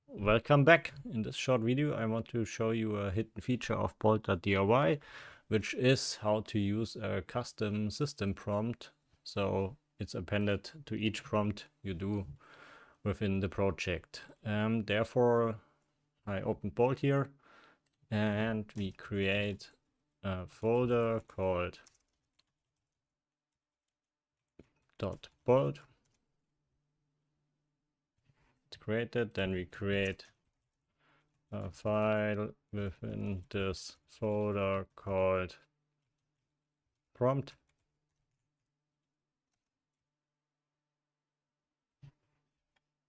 Welcome back. In this short video I want to show you a hidden feature of Bolt.dy, which is how to use a custom system prompt. So it's appended to each prompt you do within the project. Therefore I open Bolt here and we create a folder called .bolt. It's created, then we create a file within this folder called prompt.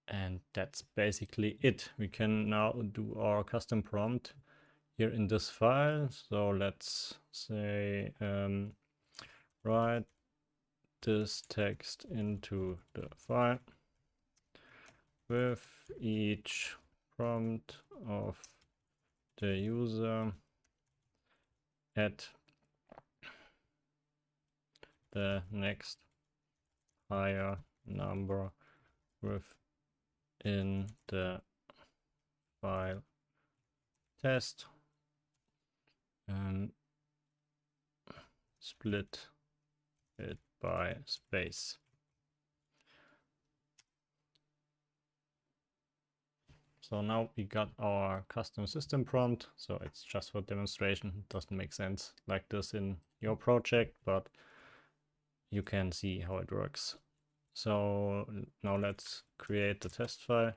And that's basically it. We can now do our custom prompt here in this file. So let's say write this text into the file with each prompt of the user at the next higher number within the file test, and split it by space. So now we got our custom system prompt. So it's just for demonstration. It doesn't make sense like this in your project, but you can see how it works. So now let's create the test file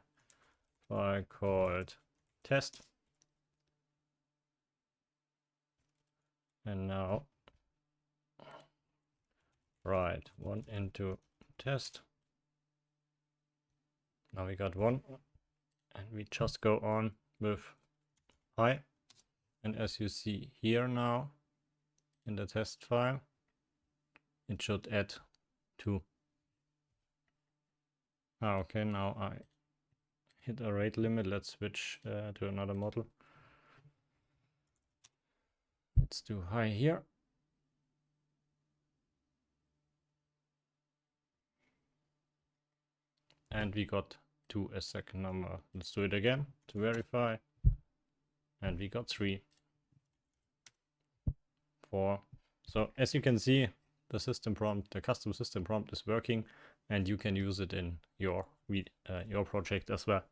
called test. And now write one into test. Now we got one. And we just go on with hi. And as you see here now in the test file, it should add 2. Okay, now I hit a rate limit. Let's switch to another model. Let's do hi here. And we got 2 as second number. Let's do it again to verify. And we got 3, 4. So as you can see, the system prompt, the custom system prompt is working, and you can use it in your project as well.